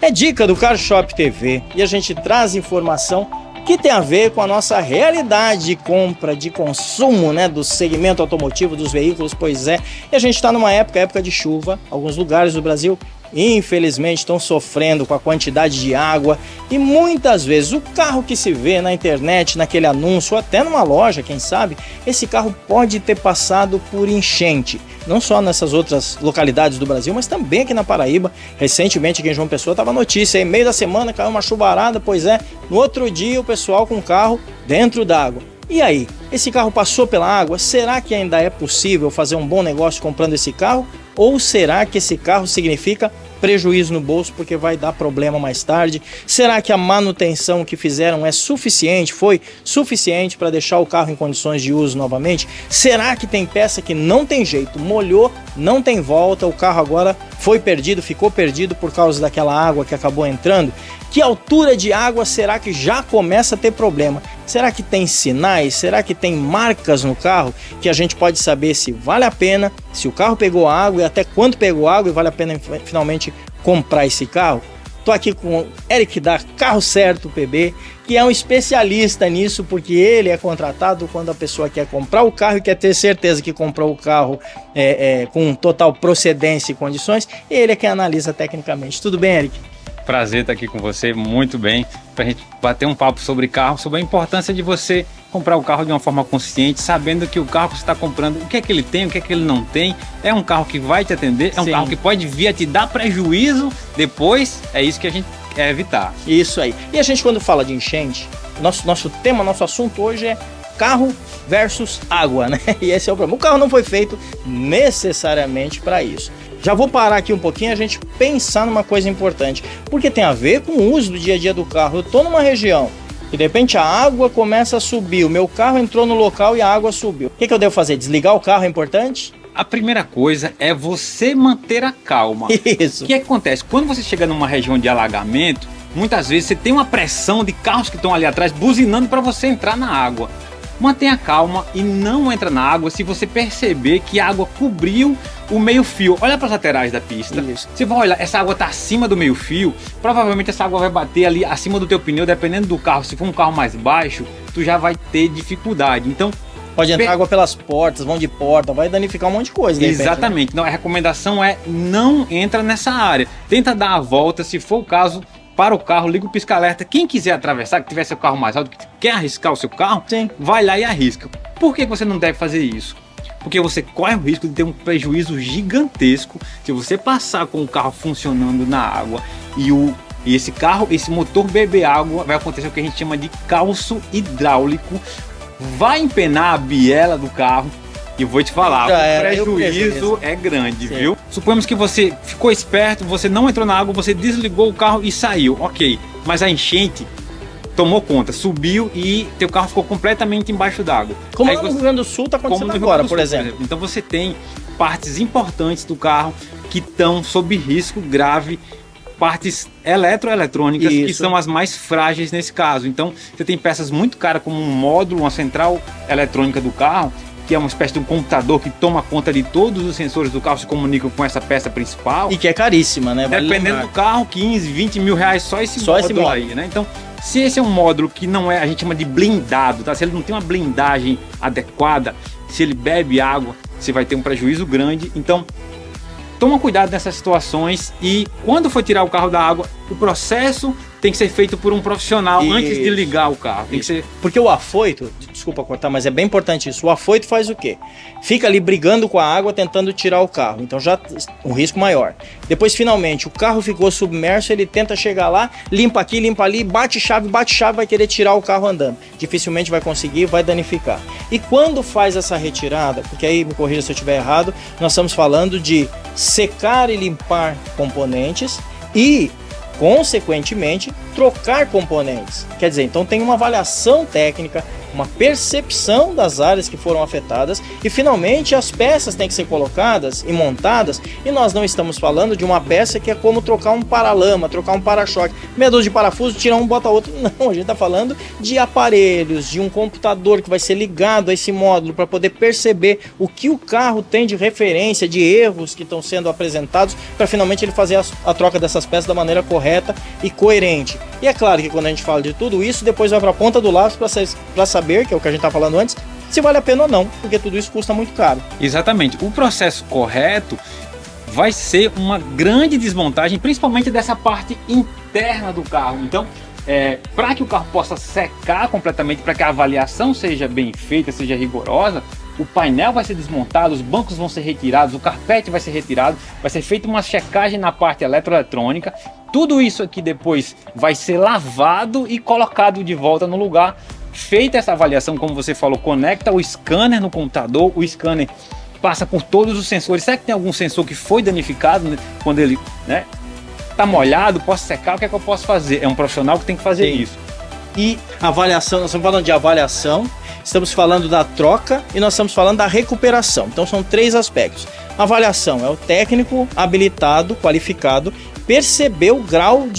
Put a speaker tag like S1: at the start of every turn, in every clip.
S1: É dica do Car Shop TV e a gente traz informação que tem a ver com a nossa realidade de compra, de consumo, né, do segmento automotivo, dos veículos, pois é. E a gente está numa época de chuva, alguns lugares do Brasil infelizmente estão sofrendo com a quantidade de água e muitas vezes o carro que se vê na internet, naquele anúncio, ou até numa loja, quem sabe, esse carro pode ter passado por enchente. Não só nessas outras localidades do Brasil, mas também aqui na Paraíba. Recentemente aqui em João Pessoa estava notícia, aí meio da semana caiu uma chuvarada, pois é, no outro dia o pessoal com o carro dentro d'água. E aí, esse carro passou pela água? Será que ainda é possível fazer um bom negócio comprando esse carro? Ou será que esse carro significa prejuízo no bolso porque vai dar problema mais tarde? Será que a manutenção que fizeram é suficiente, foi suficiente para deixar o carro em condições de uso novamente? Será que tem peça que não tem jeito, molhou, não tem volta, o carro agora foi perdido, ficou perdido por causa daquela água que acabou entrando? Que altura de água será que já começa a ter problema? Será que tem sinais? Será que tem marcas no carro que a gente pode saber se vale a pena, se o carro pegou água e até quanto pegou água e vale a pena finalmente comprar esse carro? Tô aqui com o Eric da Carro Certo PB, que é um especialista nisso, porque ele é contratado quando a pessoa quer comprar o carro e quer ter certeza que comprou o carro com total procedência e condições, e ele é quem analisa tecnicamente. Tudo bem, Eric?
S2: Prazer estar aqui com você, muito bem, para a gente bater um papo sobre carro, sobre a importância de você comprar o carro de uma forma consciente, sabendo que o carro que você está comprando, o que é que ele tem, o que é que ele não tem, é um carro que vai te atender, é um carro que pode vir a te dar prejuízo depois, é isso que a gente quer evitar.
S1: Isso aí. E a gente, quando fala de enchente, nosso tema, nosso assunto hoje é carro versus água, né? E esse é o problema. O carro não foi feito necessariamente para isso. Já vou parar aqui um pouquinho e a gente pensar numa coisa importante, porque tem a ver com o uso do dia a dia do carro. Eu tô numa região e de repente a água começa a subir, o meu carro entrou no local e a água subiu. O que eu devo fazer? Desligar o carro é importante?
S2: A primeira coisa é você manter a calma.
S1: Isso.
S2: O que acontece? Quando você chega numa região de alagamento, muitas vezes você tem uma pressão de carros que estão ali atrás buzinando para você entrar na água. Mantenha calma e não entra na água se você perceber que a água cobriu o meio fio. Olha para as laterais da pista. Isso. Você vai olhar, essa água está acima do meio fio, provavelmente essa água vai bater ali acima do teu pneu, dependendo do carro. Se for um carro mais baixo, tu já vai ter dificuldade. Então,
S1: pode entrar água pelas portas, vão de porta, vai danificar um monte de coisa.
S2: Exatamente.
S1: Repente, né?
S2: Então, a recomendação é não entra nessa área. Tenta dar a volta, se for o caso, para o carro, liga o pisca-alerta. Quem quiser atravessar, que tiver seu carro mais alto, que quer arriscar o seu carro, vai lá e arrisca. Por que você não deve fazer isso? Porque você corre o risco de ter um prejuízo gigantesco se você passar com o carro funcionando na água e esse carro, esse motor beber água, vai acontecer o que a gente chama de calço hidráulico, vai empenar a biela do carro. E vou te falar, o prejuízo é grande, viu? Suponhamos que você ficou esperto, você não entrou na água, você desligou o carro e saiu, ok. Mas a enchente tomou conta, subiu e teu carro ficou completamente embaixo d'água.
S1: Como no Rio Grande do Sul está acontecendo agora, por exemplo.
S2: Então você tem partes importantes do carro que estão sob risco grave, partes eletroeletrônicas que são as mais frágeis nesse caso. Então você tem peças muito caras como um módulo, uma central eletrônica do carro, que é uma espécie de um computador que toma conta de todos os sensores do carro, se comunicam com essa peça principal.
S1: E que é caríssima, né?
S2: Dependendo do carro, 15, 20 mil reais só esse módulo aí, né? Então, se esse é um módulo que não é, a gente chama de blindado, tá? Se ele não tem uma blindagem adequada, se ele bebe água, você vai ter um prejuízo grande. Então, toma cuidado nessas situações e quando for tirar o carro da água, o processo tem que ser feito por um profissional antes de ligar o carro. Tem que ser...
S1: Porque o afoito, desculpa cortar, mas é bem importante isso. O afoito faz o quê? Fica ali brigando com a água, tentando tirar o carro. Então já um risco maior. Depois, finalmente, o carro ficou submerso, ele tenta chegar lá, limpa aqui, limpa ali, bate chave, vai querer tirar o carro andando. Dificilmente vai conseguir, vai danificar. E quando faz essa retirada, porque aí me corrija se eu estiver errado, nós estamos falando de secar e limpar componentes e consequentemente trocar componentes. Quer dizer, então tem uma avaliação técnica, uma percepção das áreas que foram afetadas e finalmente as peças têm que ser colocadas e montadas, e nós não estamos falando de uma peça que é como trocar um paralama, trocar um para-choque, meia dúzia de parafuso, tira um, bota outro. Não, a gente está falando de aparelhos, de um computador que vai ser ligado a esse módulo para poder perceber o que o carro tem de referência, de erros que estão sendo apresentados, para finalmente ele fazer a troca dessas peças da maneira correta e coerente. E é claro que quando a gente fala de tudo isso, depois vai para a ponta do lápis para saber, que é o que a gente está falando antes, se vale a pena ou não, porque tudo isso custa muito caro.
S2: Exatamente. O processo correto vai ser uma grande desmontagem, principalmente dessa parte interna do carro. Então, para que o carro possa secar completamente, para que a avaliação seja bem feita, seja rigorosa, o painel vai ser desmontado, os bancos vão ser retirados, o carpete vai ser retirado, vai ser feita uma checagem na parte eletroeletrônica. Tudo isso aqui depois vai ser lavado e colocado de volta no lugar. Feita essa avaliação, como você falou, conecta o scanner no computador, o scanner passa por todos os sensores. Será que tem algum sensor que foi danificado, né, quando ele tá molhado, posso secar, o que é que eu posso fazer? É um profissional que tem que fazer isso.
S1: E avaliação, nós estamos falando de avaliação, estamos falando da troca e nós estamos falando da recuperação. Então são 3 aspectos. A avaliação é o técnico habilitado, qualificado, perceber o grau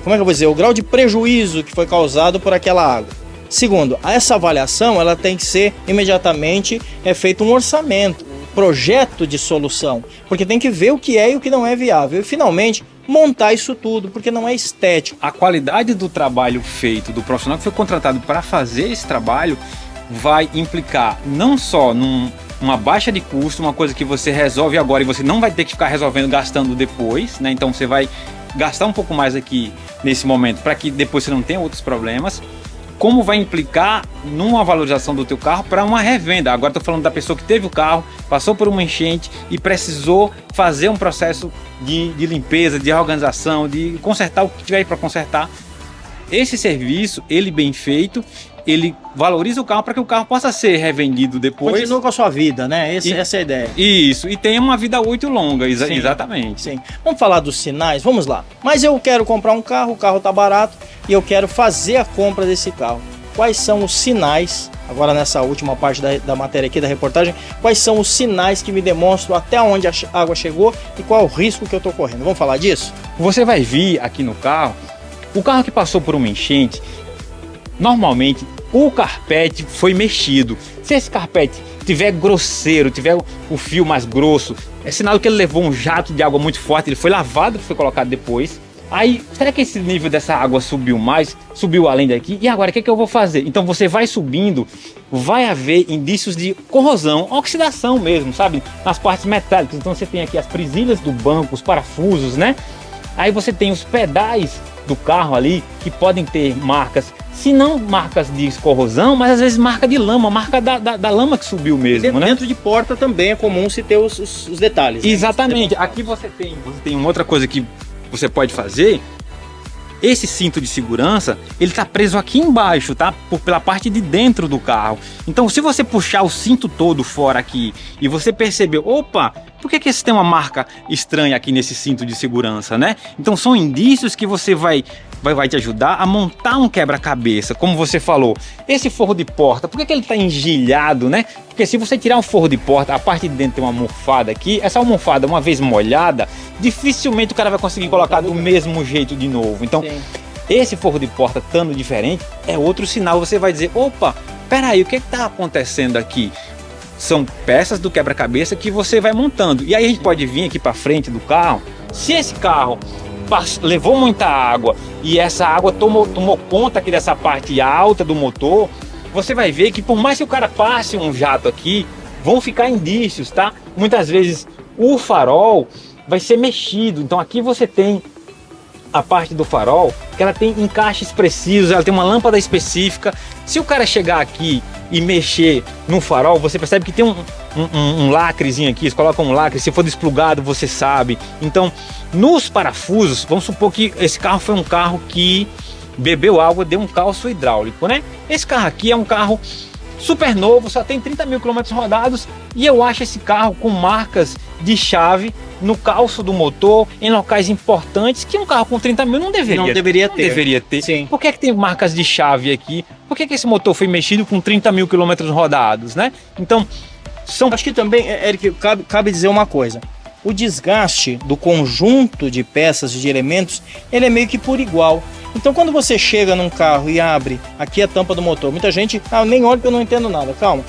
S1: como é que eu vou dizer? O grau de prejuízo que foi causado por aquela água. Segundo, essa avaliação ela tem que ser imediatamente feito um orçamento, um projeto de solução, porque tem que ver o que é e o que não é viável. E finalmente montar isso tudo, porque não é estético.
S2: A qualidade do trabalho feito, do profissional que foi contratado para fazer esse trabalho, vai implicar não só numa baixa de custo, uma coisa que você resolve agora e você não vai ter que ficar resolvendo, gastando depois, né? Então você vai gastar um pouco mais aqui nesse momento para que depois você não tenha outros problemas. Como vai implicar numa valorização do teu carro para uma revenda. Agora estou falando da pessoa que teve o carro, passou por uma enchente e precisou fazer um processo de limpeza, de organização, de consertar o que tiver para consertar. Esse serviço, ele bem feito, ele valoriza o carro para que o carro possa ser revendido depois.
S1: Continua com a sua vida, né? Essa é a ideia.
S2: Isso, e tenha uma vida útil longa,
S1: Sim,
S2: exatamente.
S1: Sim. Vamos falar dos sinais? Vamos lá. Mas eu quero comprar um carro, o carro está barato e eu quero fazer a compra desse carro. Quais são os sinais, agora nessa última parte da matéria aqui, da reportagem, quais são os sinais que me demonstram até onde a água chegou e qual é o risco que eu estou correndo? Vamos falar disso?
S2: Você vai vir aqui no carro, o carro que passou por uma enchente, normalmente o carpete foi mexido. Se esse carpete tiver grosseiro, tiver o fio mais grosso, é sinal que ele levou um jato de água muito forte, ele foi lavado, foi colocado depois. Aí, será que esse nível dessa água subiu mais? Subiu além daqui? E agora, o que é que eu vou fazer? Então você vai subindo, vai haver indícios de corrosão, oxidação mesmo, sabe? Nas partes metálicas. Então você tem aqui as presilhas do banco, os parafusos, né? Aí você tem os pedais do carro ali, que podem ter marcas, se não marcas de corrosão, mas às vezes marca de lama, marca da lama que subiu mesmo, né?
S1: Dentro de porta também é comum se ter os detalhes. Né?
S2: Exatamente. Aqui você tem uma outra coisa que você pode fazer. Esse cinto de segurança, ele está preso aqui embaixo, tá? Pela parte de dentro do carro. Então, se você puxar o cinto todo fora aqui e você perceber, opa, por que esse tem uma marca estranha aqui nesse cinto de segurança, né? Então, são indícios que você vai te ajudar a montar um quebra-cabeça. Como você falou, esse forro de porta, por que ele está engilhado, né? Porque se você tirar um forro de porta, a parte de dentro tem uma almofada aqui, essa almofada, uma vez molhada, dificilmente o cara vai conseguir colocar do mesmo jeito de novo. Então, esse forro de porta estando diferente, é outro sinal. Você vai dizer, opa, peraí, o que está acontecendo aqui? São peças do quebra-cabeça que você vai montando. E aí a gente pode vir aqui para frente do carro. Se esse carro levou muita água e essa água tomou conta aqui dessa parte alta do motor, você vai ver que por mais que o cara passe um jato aqui, vão ficar indícios, tá? Muitas vezes o farol vai ser mexido. Então aqui você tem a parte do farol, que ela tem encaixes precisos, ela tem uma lâmpada específica. Se o cara chegar aqui e mexer no farol, você percebe que tem um lacrezinho aqui, eles colocam um lacre, se for desplugado você sabe. Então, nos parafusos, vamos supor que esse carro foi um carro que bebeu água, deu um calço hidráulico, né? Esse carro aqui é um carro super novo, só tem 30 mil quilômetros rodados, e eu acho esse carro com marcas de chave no calço do motor, em locais importantes, que um carro com 30 mil não deveria ter.
S1: Sim.
S2: Por que é que tem marcas de chave aqui? Por que é que esse motor foi mexido com 30 mil quilômetros rodados, né? Então,
S1: acho que também, Eric, cabe dizer uma coisa. O desgaste do conjunto de peças e de elementos, ele é meio que por igual. Então, quando você chega num carro e abre aqui a tampa do motor, muita gente, nem olha que eu não entendo nada, calma.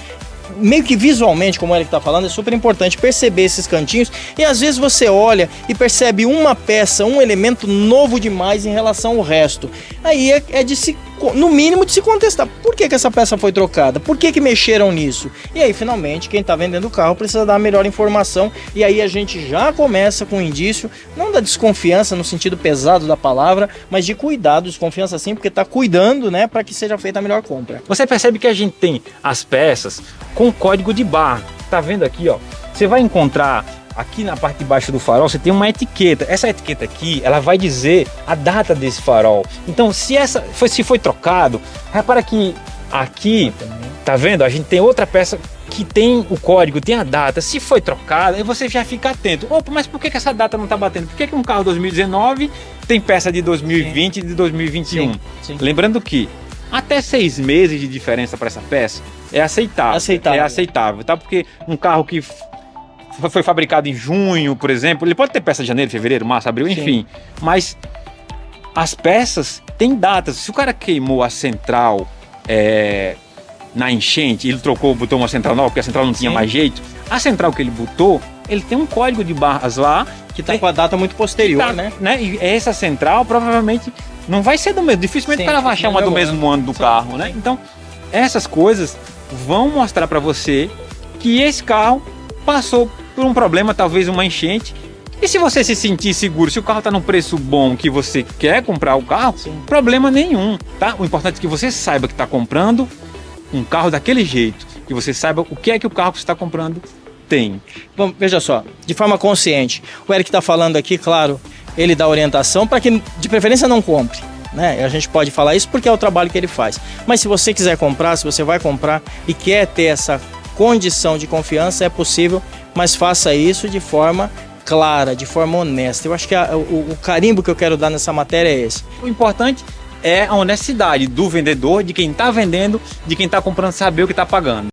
S1: Meio que visualmente, como o Eric está falando, é super importante perceber esses cantinhos, e às vezes você olha e percebe uma peça, um elemento novo demais em relação ao resto. Aí é de se, no mínimo, de se contestar. Por que essa peça foi trocada? Por que mexeram nisso? E aí, finalmente, quem está vendendo o carro precisa dar a melhor informação, e aí a gente já começa com um indício, não da desconfiança no sentido pesado da palavra, mas de cuidado, desconfiança sim, porque está cuidando, né, para que seja feita a melhor compra.
S2: Você percebe que a gente tem as peças com código de barra. Tá vendo aqui, ó? Você vai encontrar aqui na parte de baixo do farol, você tem uma etiqueta. Essa etiqueta aqui, ela vai dizer a data desse farol. Então, se foi trocado, repara que aqui, tá vendo? A gente tem outra peça que tem o código, tem a data. Se foi trocada, aí você já fica atento. Opa, mas por que essa data não tá batendo? Por que um carro 2019 tem peça de 2020 e de 2021? Sim. Lembrando que até 6 meses de diferença para essa peça é aceitável. É aceitável, tá? Porque um carro que foi fabricado em junho, por exemplo, ele pode ter peça de janeiro, fevereiro, março, abril, enfim. Mas as peças têm datas. Se o cara queimou a central na enchente, ele botou uma central nova, porque a central não tinha mais jeito, a central que ele botou, ele tem um código de barras lá
S1: que tá com a data muito posterior, né?
S2: E essa central provavelmente não vai ser do mesmo, dificilmente o cara vai achar uma do mesmo ano do carro, né? Então, essas coisas vão mostrar para você que esse carro passou por um problema, talvez uma enchente. E se você se sentir seguro, se o carro está num preço bom, que você quer comprar o carro, problema nenhum, tá? O importante é que você saiba que está comprando um carro daquele jeito, que você saiba o que é que o carro que você está comprando tem.
S1: Bom, veja só, de forma consciente, o Eric está falando aqui, claro, ele dá orientação para que, de preferência, não compre, né? A gente pode falar isso porque é o trabalho que ele faz. Mas se você quiser comprar, se você vai comprar e quer ter essa condição de confiança, é possível, mas faça isso de forma clara, de forma honesta. Eu acho que o carimbo que eu quero dar nessa matéria é esse.
S2: O importante é a honestidade do vendedor, de quem está vendendo, de quem está comprando, saber o que está pagando.